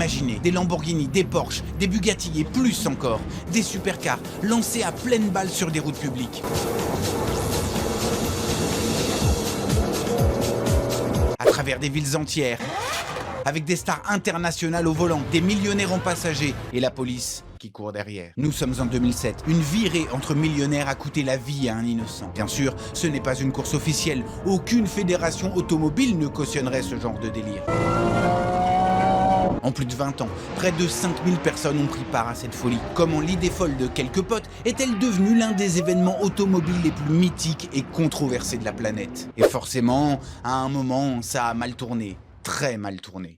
Imaginez des Lamborghini, des Porsche, des Bugatti et plus encore, des supercars lancés à pleine balle sur des routes publiques. À travers des villes entières, avec des stars internationales au volant, des millionnaires en passagers et la police qui court derrière. Nous sommes en 2007. Une virée entre millionnaires a coûté la vie à un innocent. Bien sûr, ce n'est pas une course officielle. Aucune fédération automobile ne cautionnerait ce genre de délire. En plus de 20 ans, près de 5000 personnes ont pris part à cette folie. Comment l'idée folle de quelques potes est-elle devenue l'un des événements automobiles les plus mythiques et controversés de la planète? Et forcément, à un moment, ça a mal tourné. Très mal tourné.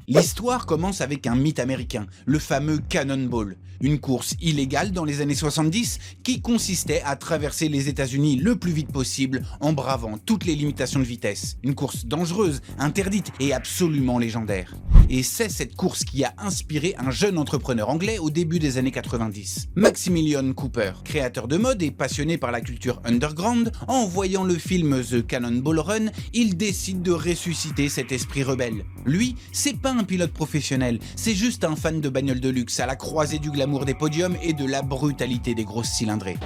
L'histoire commence avec un mythe américain, le fameux Cannonball, une course illégale dans les années 70 qui consistait à traverser les États-Unis le plus vite possible en bravant toutes les limitations de vitesse. Une course dangereuse, interdite et absolument légendaire. Et c'est cette course qui a inspiré un jeune entrepreneur anglais au début des années 90. Maximilian Cooper, créateur de mode et passionné par la culture underground, en voyant le film The Cannonball Run, il décide de ressusciter cet esprit rebelle. Lui, c'est pas un pilote professionnel, c'est juste un fan de bagnoles de luxe à la croisée du glamour des podiums et de la brutalité des grosses cylindrées.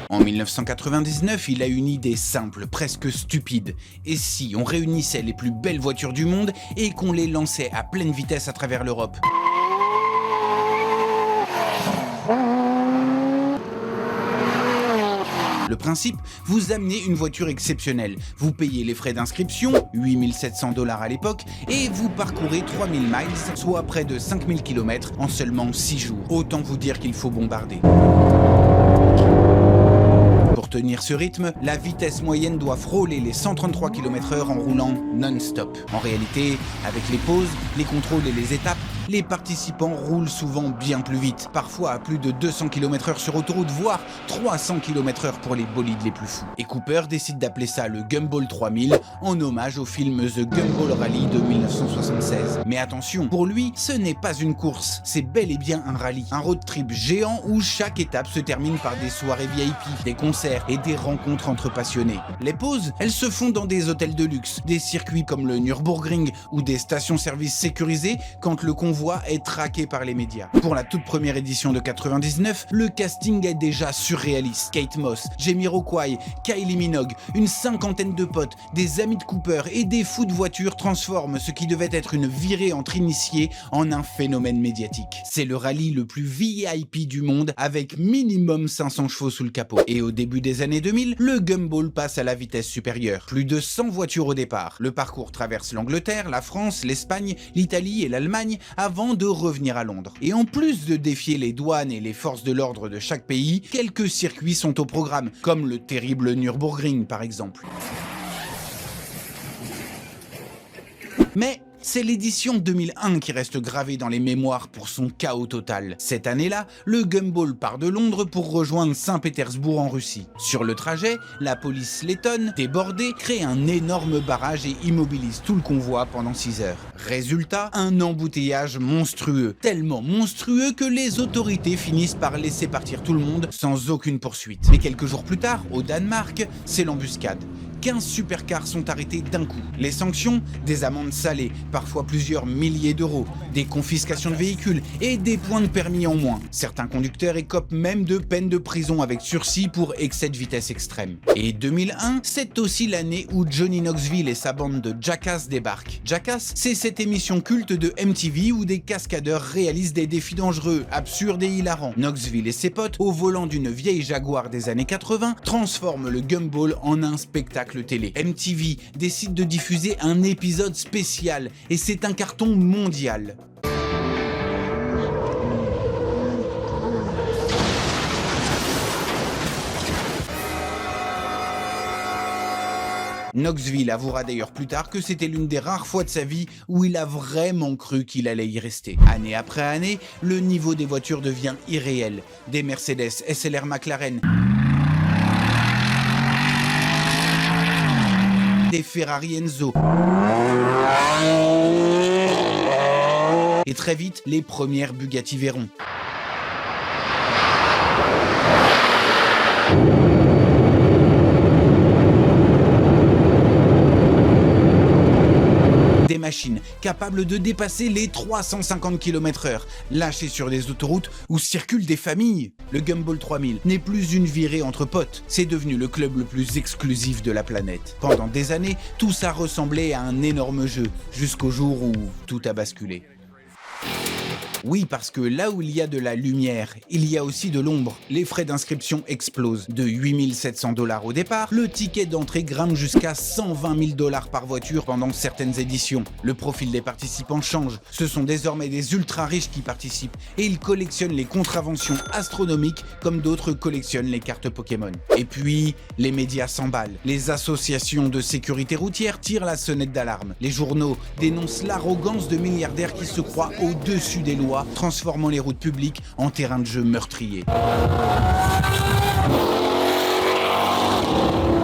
En 1999, il a une idée simple, presque stupide. Et si on réunissait les plus belles voitures du monde et qu'on les lançait à pleine vitesse à travers l'Europe ? Le principe, vous amenez une voiture exceptionnelle, vous payez les frais d'inscription, 8 700 $ à l'époque, et vous parcourez 3000 miles, soit près de 5000 km en seulement 6 jours. Autant vous dire qu'il faut bombarder. Pour tenir ce rythme, la vitesse moyenne doit frôler les 133 km/h en roulant non-stop. En réalité, avec les pauses, les contrôles et les étapes, les participants roulent souvent bien plus vite, parfois à plus de 200 km/h sur autoroute, voire 300 km/h pour les bolides les plus fous. Et Cooper décide d'appeler ça le Gumball 3000 en hommage au film The Gumball Rally de 1976. Mais attention, pour lui, ce n'est pas une course, c'est bel et bien un rallye, un road trip géant où chaque étape se termine par des soirées VIP, des concerts et des rencontres entre passionnés. Les pauses, elles se font dans des hôtels de luxe, des circuits comme le Nürburgring ou des stations-service sécurisées quand le convoi est traqué par les médias. Pour la toute première édition de 99, le casting est déjà surréaliste. Kate Moss, Jamiroquai, Kylie Minogue, une cinquantaine de potes, des amis de Cooper et des fous de voitures transforment ce qui devait être une virée entre initiés en un phénomène médiatique. C'est le rallye le plus VIP du monde avec minimum 500 chevaux sous le capot. Et au début des années 2000, le Gumball passe à la vitesse supérieure. Plus de 100 voitures au départ. Le parcours traverse l'Angleterre, la France, l'Espagne, l'Italie et l'Allemagne avant de revenir à Londres. Et en plus de défier les douanes et les forces de l'ordre de chaque pays, quelques circuits sont au programme, comme le terrible Nürburgring par exemple. Mais c'est l'édition 2001 qui reste gravée dans les mémoires pour son chaos total. Cette année-là, le Gumball part de Londres pour rejoindre Saint-Pétersbourg en Russie. Sur le trajet, la police lettonne, débordée, crée un énorme barrage et immobilise tout le convoi pendant 6 heures. Résultat, un embouteillage monstrueux. Tellement monstrueux que les autorités finissent par laisser partir tout le monde sans aucune poursuite. Et quelques jours plus tard, au Danemark, c'est l'embuscade. 15 supercars sont arrêtés d'un coup. Les sanctions, des amendes salées, parfois plusieurs milliers d'euros, des confiscations de véhicules et des points de permis en moins. Certains conducteurs écopent même de peines de prison avec sursis pour excès de vitesse extrême. Et 2001, c'est aussi l'année où Johnny Knoxville et sa bande de Jackass débarquent. Jackass, c'est cette émission culte de MTV où des cascadeurs réalisent des défis dangereux, absurdes et hilarants. Knoxville et ses potes, au volant d'une vieille Jaguar des années 80, transforment le Gumball en un spectacle télé. MTV décide de diffuser un épisode spécial et c'est un carton mondial. Knoxville avouera d'ailleurs plus tard que c'était l'une des rares fois de sa vie où il a vraiment cru qu'il allait y rester. Année après année, le niveau des voitures devient irréel. Des Mercedes, SLR McLaren, des Ferrari Enzo. Et très vite, les premières Bugatti Veyron. capable de dépasser les 350 km/h, lâché sur des autoroutes où circulent des familles. Le Gumball 3000 n'est plus une virée entre potes, c'est devenu le club le plus exclusif de la planète. Pendant des années, tout ça ressemblait à un énorme jeu, jusqu'au jour où tout a basculé. Oui, parce que là où il y a de la lumière, il y a aussi de l'ombre. Les frais d'inscription explosent. De 8 700 $ au départ, le ticket d'entrée grimpe jusqu'à 120 000 $ par voiture pendant certaines éditions. Le profil des participants change. Ce sont désormais des ultra riches qui participent et ils collectionnent les contraventions astronomiques comme d'autres collectionnent les cartes Pokémon. Et puis, les médias s'emballent. Les associations de sécurité routière tirent la sonnette d'alarme. Les journaux dénoncent l'arrogance de milliardaires qui se croient au-dessus des lois, transformant les routes publiques en terrain de jeu meurtrier.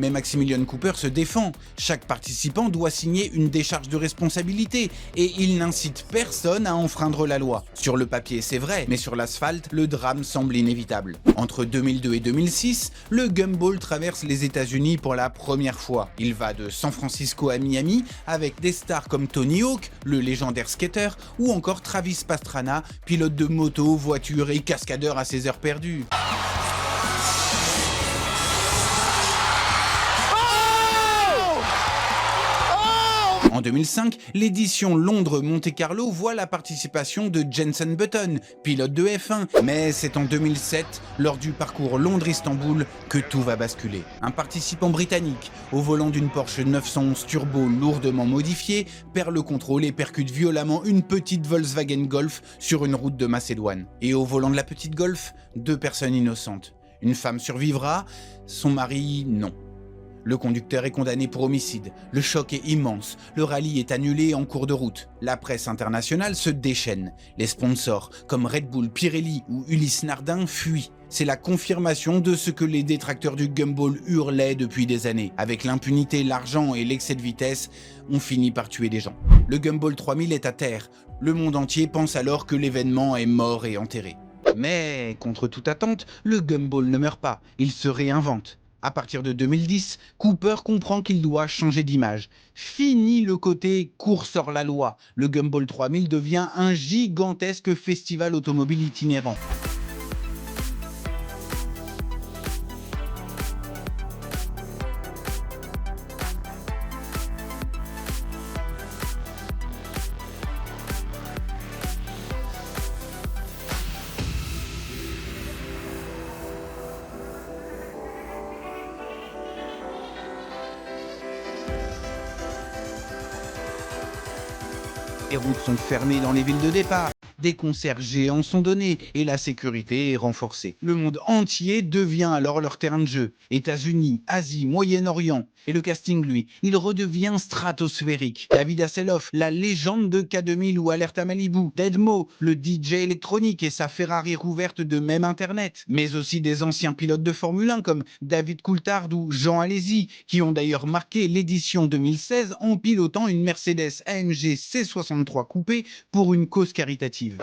Mais Maximilian Cooper se défend. Chaque participant doit signer une décharge de responsabilité et il n'incite personne à enfreindre la loi. Sur le papier, c'est vrai, mais sur l'asphalte, le drame semble inévitable. Entre 2002 et 2006, le Gumball traverse les États-Unis pour la première fois. Il va de San Francisco à Miami avec des stars comme Tony Hawk, le légendaire skater, ou encore Travis Pastrana, pilote de moto, voiture et cascadeur à ses heures perdues. En 2005, l'édition Londres-Monte-Carlo voit la participation de Jenson Button, pilote de F1. Mais c'est en 2007, lors du parcours Londres-Istanbul, que tout va basculer. Un participant britannique, au volant d'une Porsche 911 Turbo lourdement modifiée, perd le contrôle et percute violemment une petite Volkswagen Golf sur une route de Macédoine. Et au volant de la petite Golf, 2 personnes innocentes. Une femme survivra, son mari non. Le conducteur est condamné pour homicide. Le choc est immense. Le rallye est annulé en cours de route. La presse internationale se déchaîne. Les sponsors, comme Red Bull, Pirelli ou Ulysse Nardin, fuient. C'est la confirmation de ce que les détracteurs du Gumball hurlaient depuis des années. Avec l'impunité, l'argent et l'excès de vitesse, on finit par tuer des gens. Le Gumball 3000 est à terre. Le monde entier pense alors que l'événement est mort et enterré. Mais, contre toute attente, le Gumball ne meurt pas. Il se réinvente. À partir de 2010, Cooper comprend qu'il doit changer d'image. Fini le côté course hors la loi. Le Gumball 3000 devient un gigantesque festival automobile itinérant. Les routes sont fermées dans les villes de départ, des concerts géants sont donnés et la sécurité est renforcée. Le monde entier devient alors leur terrain de jeu. États-Unis, Asie, Moyen-Orient. Et le casting, lui, il redevient stratosphérique. David Hasselhoff, la légende de K2000 ou Alerte à Malibu. Deadmo, le DJ électronique et sa Ferrari rouverte de même Internet. Mais aussi des anciens pilotes de Formule 1 comme David Coulthard ou Jean Alesi, qui ont d'ailleurs marqué l'édition 2016 en pilotant une Mercedes AMG C63 coupé pour une cause caritative.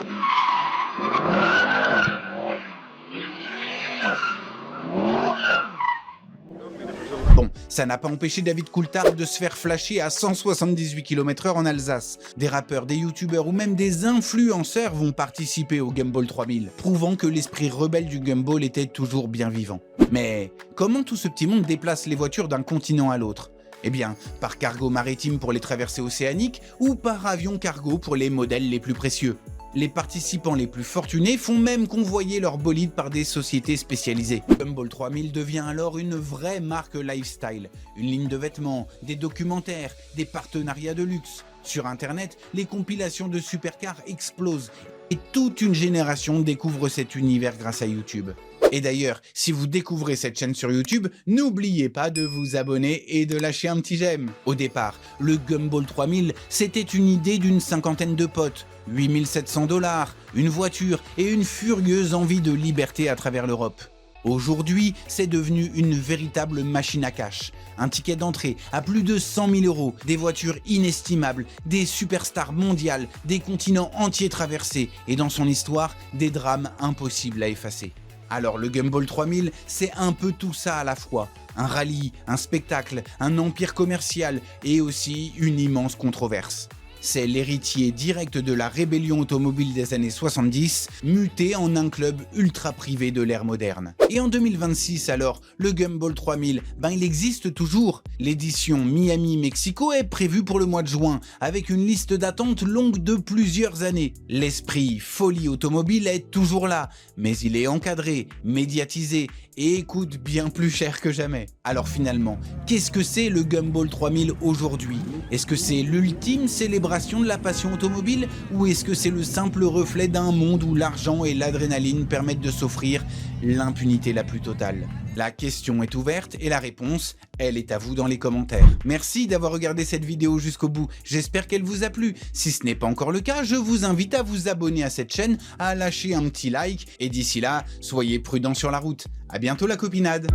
Bon, ça n'a pas empêché David Coulthard de se faire flasher à 178 km/h en Alsace. Des rappeurs, des youtubeurs ou même des influenceurs vont participer au Gumball 3000, prouvant que l'esprit rebelle du Gumball était toujours bien vivant. Mais comment tout ce petit monde déplace les voitures d'un continent à l'autre ? Eh bien, par cargo maritime pour les traversées océaniques ou par avion cargo pour les modèles les plus précieux. Les participants les plus fortunés font même convoyer leur bolide par des sociétés spécialisées. Gumball 3000 devient alors une vraie marque lifestyle. Une ligne de vêtements, des documentaires, des partenariats de luxe. Sur Internet, les compilations de supercars explosent et toute une génération découvre cet univers grâce à YouTube. Et d'ailleurs, si vous découvrez cette chaîne sur YouTube, n'oubliez pas de vous abonner et de lâcher un petit j'aime. Au départ, le Gumball 3000, c'était une idée d'une cinquantaine de potes. 8 700 $, une voiture et une furieuse envie de liberté à travers l'Europe. Aujourd'hui, c'est devenu une véritable machine à cash. Un ticket d'entrée à plus de 100 000 €, des voitures inestimables, des superstars mondiales, des continents entiers traversés et dans son histoire, des drames impossibles à effacer. Alors le Gumball 3000, c'est un peu tout ça à la fois. Un rallye, un spectacle, un empire commercial et aussi une immense controverse. c'est l'héritier direct de la rébellion automobile des années 70, muté en un club ultra privé de l'ère moderne. Et en 2026 alors, le Gumball 3000, il existe toujours. L'édition Miami-Mexico est prévue pour le mois de juin, avec une liste d'attente longue de plusieurs années. L'esprit folie automobile est toujours là, mais il est encadré, médiatisé et coûte bien plus cher que jamais. Alors finalement, qu'est-ce que c'est le Gumball 3000 aujourd'hui? Est-ce que c'est l'ultime célébration de la passion automobile ou est-ce que c'est le simple reflet d'un monde où l'argent et l'adrénaline permettent de s'offrir l'impunité la plus totale? La question est ouverte et la réponse, elle est à vous dans les commentaires. Merci d'avoir regardé cette vidéo jusqu'au bout, j'espère qu'elle vous a plu. Si ce n'est pas encore le cas, je vous invite à vous abonner à cette chaîne, à lâcher un petit like et d'ici là, soyez prudents sur la route. À bientôt la copinade!